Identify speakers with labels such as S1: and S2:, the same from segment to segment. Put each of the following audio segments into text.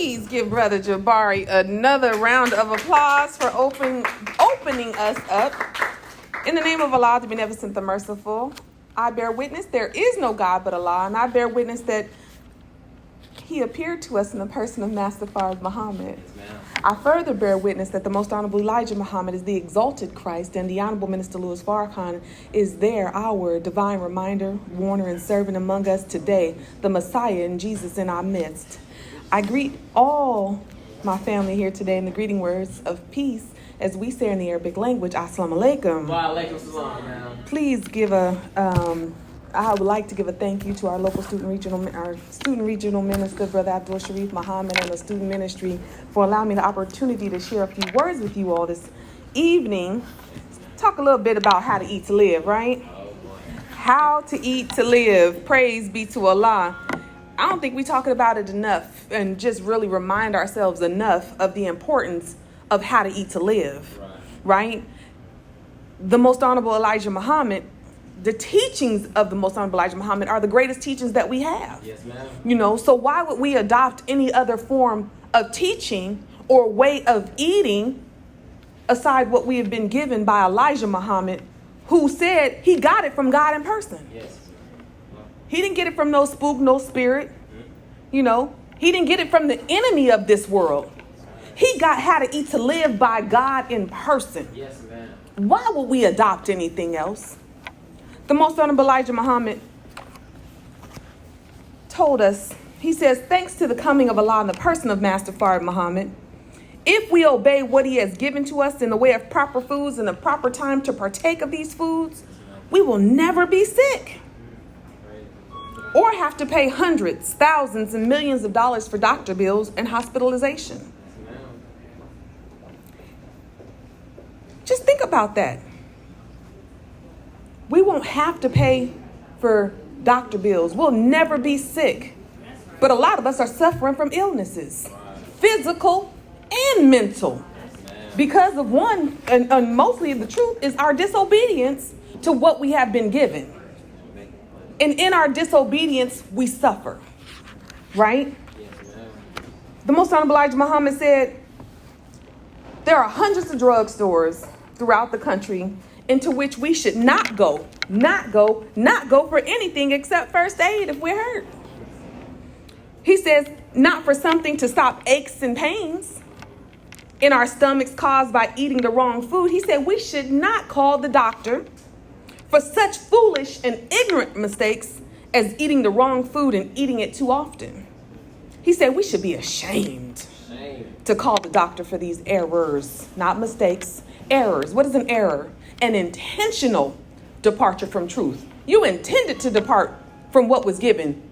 S1: Please give Brother Jabari another round of applause for opening us up. In the name of Allah, the Beneficent, the Merciful, I bear witness there is no God but Allah, and I bear witness that He appeared to us in the person of Master Fard Muhammad. I further bear witness that the Most Honorable Elijah Muhammad is the exalted Christ, and the Honorable Minister Louis Farrakhan is there, our divine reminder, warner, and servant among us today, the Messiah and Jesus in our midst. I greet all my family here today in the greeting words of peace, as we say in the Arabic language, Assalamu alaikum.
S2: Wa alaikum salam, man.
S1: Please give I would like to give a thank you to our local student regional minister, Brother Abdul Sharif Muhammad, and the student ministry for allowing me the opportunity to share a few words with you all this evening. Talk a little bit about how to eat to live, right? How to eat to live. Praise be to Allah. I don't think we're talking about it enough and just really remind ourselves enough of the importance of how to eat to live, right? The Most Honorable Elijah Muhammad, the teachings of the Most Honorable Elijah Muhammad are the greatest teachings that we have.
S2: Yes, ma'am.
S1: You know, so why would we adopt any other form of teaching or way of eating aside what we have been given by Elijah Muhammad, who said he got it from God in person?
S2: Yes.
S1: He didn't get it from no spook, no spirit. You know, he didn't get it from the enemy of this world. He got how to eat to live by God in person.
S2: Yes, ma'am.
S1: Why would we adopt anything else? The Most Honorable Elijah Muhammad told us, he says, thanks to the coming of Allah in the person of Master Fard Muhammad, if we obey what he has given to us in the way of proper foods and the proper time to partake of these foods, we will never be sick or have to pay hundreds, thousands, and millions of dollars for doctor bills and hospitalization. Just think about that. We won't have to pay for doctor bills. We'll never be sick. But a lot of us are suffering from illnesses, physical and mental, because of one, and mostly the truth is our disobedience to what we have been given. And in our disobedience, we suffer, right? The Most Honorable Elijah Muhammad said, there are hundreds of drugstores throughout the country into which we should not go for anything except first aid if we're hurt. He says, not for something to stop aches and pains in our stomachs caused by eating the wrong food. He said, we should not call the doctor for such foolish and ignorant mistakes as eating the wrong food and eating it too often. He said, we should be ashamed to call the doctor for these errors, not mistakes, errors. What is an error? An intentional departure from truth. You intended to depart from what was given.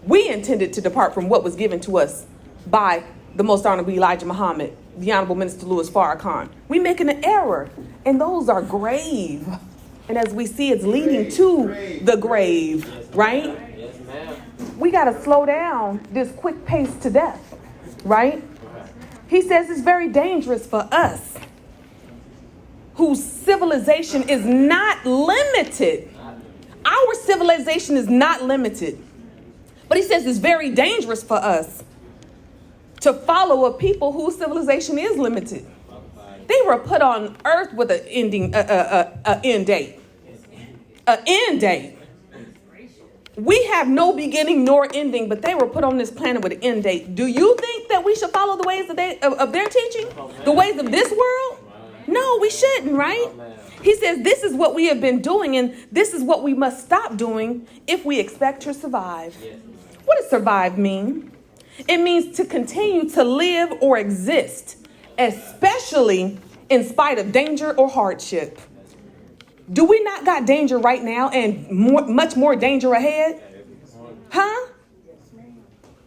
S1: We intended to depart from what was given to us by the Most Honorable Elijah Muhammad, the Honorable Minister Louis Farrakhan. We making an error, and those are grave. And as we see, it's leading to the grave, right?
S2: Yes, ma'am.
S1: We got to slow down this quick pace to death, right? He says it's very dangerous for us, whose civilization is not limited. Our civilization is not limited. But he says it's very dangerous for us to follow a people whose civilization is limited. They were put on earth with an end date. An end date. We have no beginning nor ending, but they were put on this planet with an end date. Do you think that we should follow the ways of their teaching? The ways of this world? No, we shouldn't, right? He says this is what we have been doing, and this is what we must stop doing if we expect to survive. What does survive mean? It means to continue to live or exist, especially in spite of danger or hardship. Do we not got danger right now and much more danger ahead? Huh?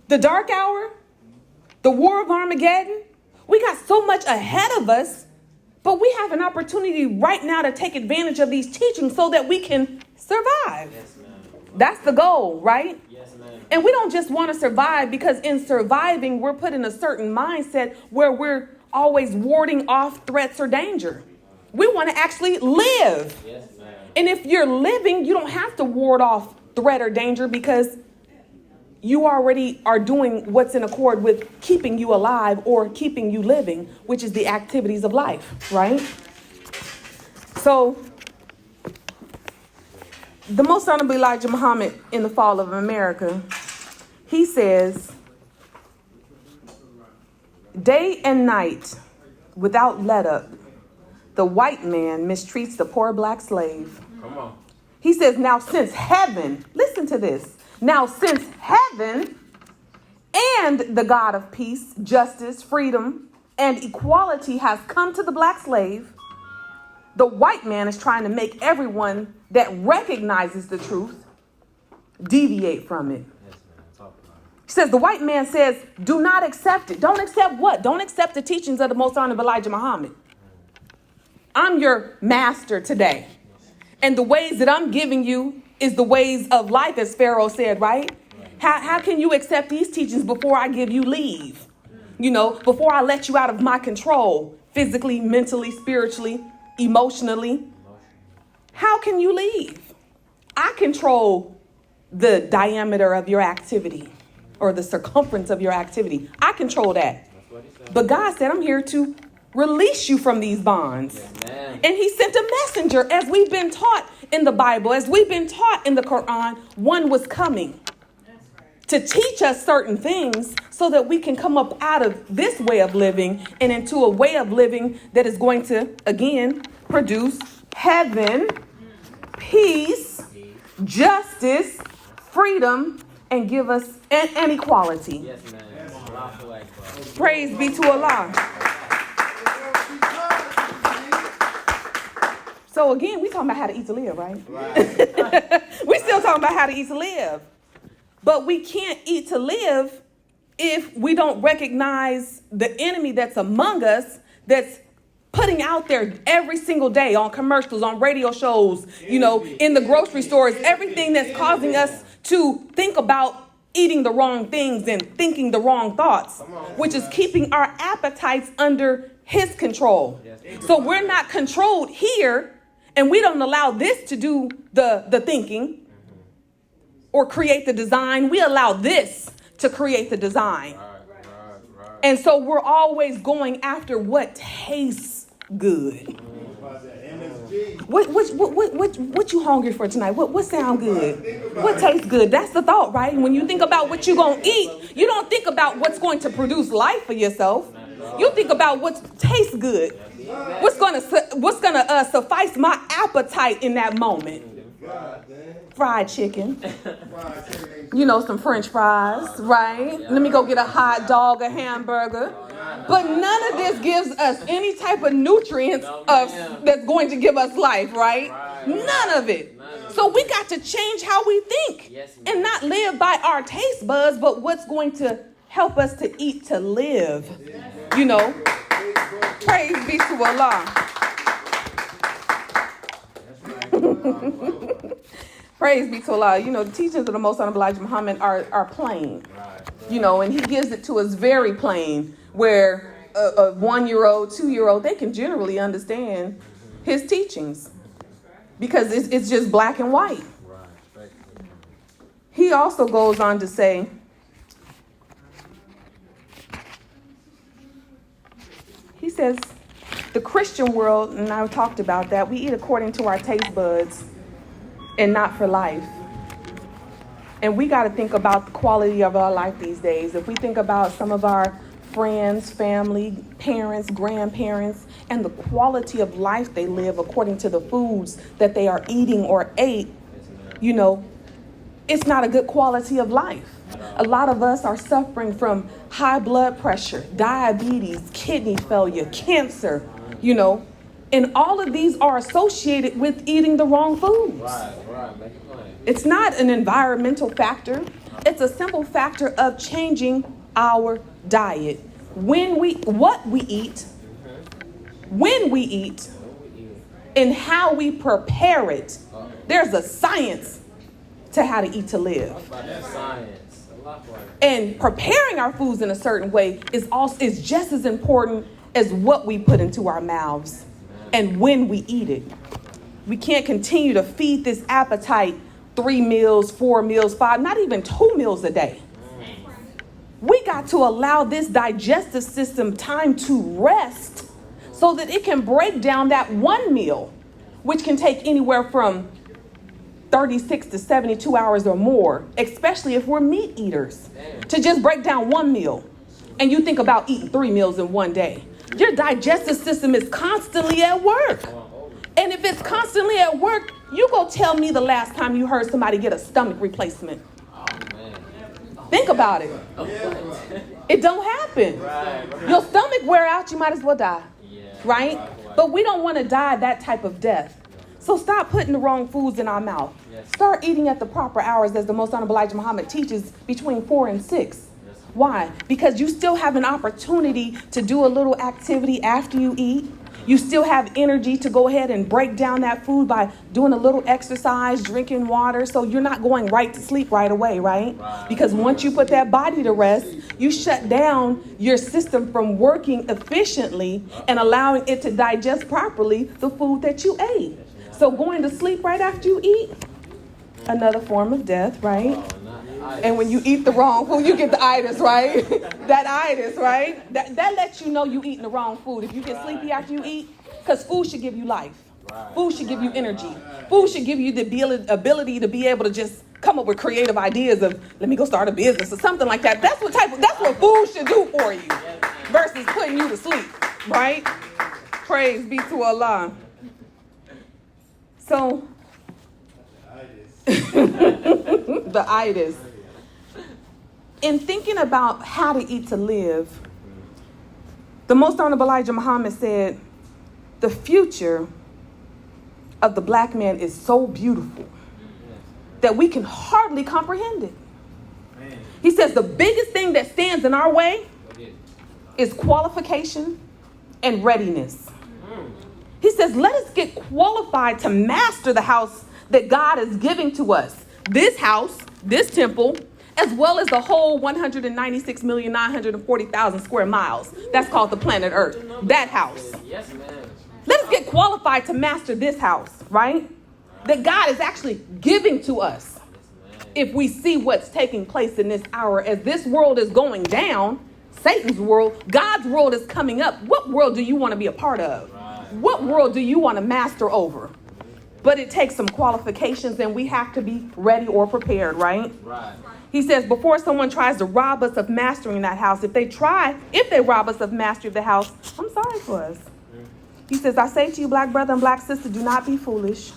S1: The dark hour? The war of Armageddon? We got so much ahead of us, but we have an opportunity right now to take advantage of these teachings so that we can survive. That's the goal, right? And we don't just want to survive because in surviving, we're put in a certain mindset where we're always warding off threats or danger. We want to actually live. And if you're living, you don't have to ward off threat or danger because you already are doing what's in accord with keeping you alive or keeping you living, which is the activities of life, right? So the Most Honorable Elijah Muhammad in The Fall of America, he says, day and night, without let up, the white man mistreats the poor black slave.
S2: Come on.
S1: He says, now since heaven, listen to this. Now since heaven and the God of peace, justice, freedom, and equality has come to the black slave, the white man is trying to make everyone that recognizes the truth deviate from it. He says, the white man says, do not accept it. Don't accept what? Don't accept the teachings of the Most Honorable Elijah Muhammad. I'm your master today. And the ways that I'm giving you is the ways of life, as Pharaoh said, right? How can you accept these teachings before I give you leave? You know, before I let you out of my control, physically, mentally, spiritually, emotionally. How can you leave? I control the diameter of your activity or the circumference of your activity. I control that. But God said, I'm here to release you from these bonds. Amen. And he sent a messenger, as we've been taught in the Bible, as we've been taught in the Quran. One was coming to teach us certain things so that we can come up out of this way of living and into a way of living that is going to, again, produce heaven, peace, justice, freedom, and give us an equality. Yes, man. Praise be to Allah. So again, we talking about how to eat to live, right? We still talking about how to eat to live. But we can't eat to live if we don't recognize the enemy that's among us, that's putting out there every single day on commercials, on radio shows, you know, in the grocery stores, everything that's causing us to think about eating the wrong things and thinking the wrong thoughts, which is keeping our appetites under his control. So we're not controlled here, and we don't allow this to do the thinking or create the design. We allow this to create the design. And so we're always going after what tastes good. What you hungry for tonight? What sound good? What tastes good? That's the thought, right? When you think about what you're going to eat, you don't think about what's going to produce life for yourself. You think about what tastes good. What's going to suffice my appetite in that moment. Fried chicken, you know, some French fries, right? Let me go get a hot dog, a hamburger. But none of this gives us any type of nutrients that's going to give us life, right? None of it. So we got to change how we think and not live by our taste buds, but what's going to help us to eat to live, you know? Praise be to Allah. Praise be to Allah. You know, the teachings of the Most Honorable Elijah Muhammad are plain, you know, and he gives it to us very plain, where a 1-year-old, 2-year-old, they can generally understand his teachings because it's just black and white. He also goes on to say, he says, the Christian world, and I talked about that, we eat according to our taste buds and not for life. And we got to think about the quality of our life these days. If we think about some of our friends, family, parents, grandparents, and the quality of life they live according to the foods that they are eating or ate, you know, it's not a good quality of life. A lot of us are suffering from high blood pressure, diabetes, kidney failure, cancer, you know, and all of these are associated with eating the wrong foods. It's not an environmental factor. It's a simple factor of changing our diet. What we eat, when we eat, and how we prepare it. There's a science to how to eat to live. And preparing our foods in a certain way is just as important as what we put into our mouths and when we eat it. We can't continue to feed this appetite 3 meals, 4 meals, 5, not even 2 meals a day. We got to allow this digestive system time to rest so that it can break down that one meal, which can take anywhere from 36 to 72 hours or more, especially if we're meat eaters, to just break down one meal. And you think about eating 3 meals in one day. Your digestive system is constantly at work. And if it's constantly at work, you go tell me the last time you heard somebody get a stomach replacement. Think about it. It don't happen. Your stomach wear out, you might as well die. Right? But we don't want to die that type of death. So stop putting the wrong foods in our mouth. Start eating at the proper hours, as the Most Honorable Elijah Muhammad teaches, between 4 and 6. Why? Because you still have an opportunity to do a little activity after you eat. You still have energy to go ahead and break down that food by doing a little exercise, drinking water. So you're not going right to sleep right away, right? Because once you put that body to rest, you shut down your system from working efficiently and allowing it to digest properly the food that you ate. So going to sleep right after you eat, another form of death, right? And when you eat the wrong food, you get the itis, right? That itis, right? That lets you know you eating the wrong food. If you get sleepy after you eat, because food should give you life. Food should give you energy. Food should give you the ability to be able to just come up with creative ideas of, let me go start a business or something like that. That's what food should do for you versus putting you to sleep, right? Praise be to Allah. So, the itis. In thinking about how to eat to live, the Most Honorable Elijah Muhammad said, the future of the black man is so beautiful that we can hardly comprehend it. He says the biggest thing that stands in our way is qualification and readiness. He says, let us get qualified to master the house that God is giving to us. This house, this temple, as well as the whole 196,940,000 square miles. That's called the planet Earth. That house.
S2: Yes, ma'am.
S1: Let us get qualified to master this house, right? That God is actually giving to us. If we see what's taking place in this hour, as this world is going down, Satan's world, God's world is coming up. What world do you want to be a part of? What world do you want to master over? But it takes some qualifications, and we have to be ready or prepared, right?
S2: Right.
S1: He says, before someone tries to rob us of mastering that house, if they rob us of mastery of the house, I'm sorry for us. He says, I say to you, black brother and black sister, do not be foolish.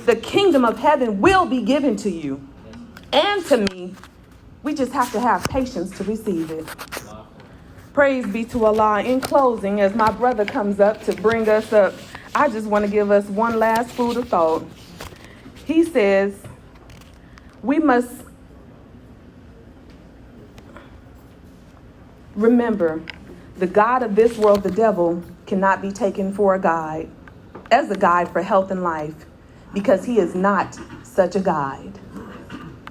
S1: The kingdom of heaven will be given to you and to me. We just have to have patience to receive it. Praise be to Allah. In closing, as my brother comes up to bring us up, I just want to give us one last food of thought. He says, we must remember the God of this world, the devil, cannot be taken for a guide, as a guide for health and life, because he is not such a guide.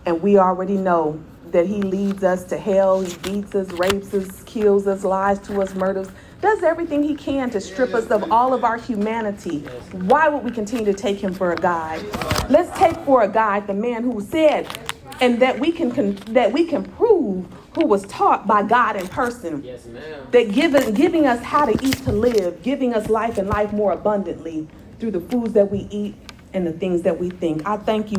S1: And we already know that he leads us to hell. He beats us, rapes us, kills us, lies to us, murders, does everything he can to strip us of all of our humanity. Why would we continue to take him for a guide? Let's take for a guide the man who said, and that we can prove who was taught by God in person.
S2: Yes, ma'am.
S1: That giving us how to eat to live, giving us life and life more abundantly through the foods that we eat and the things that we think. I thank you.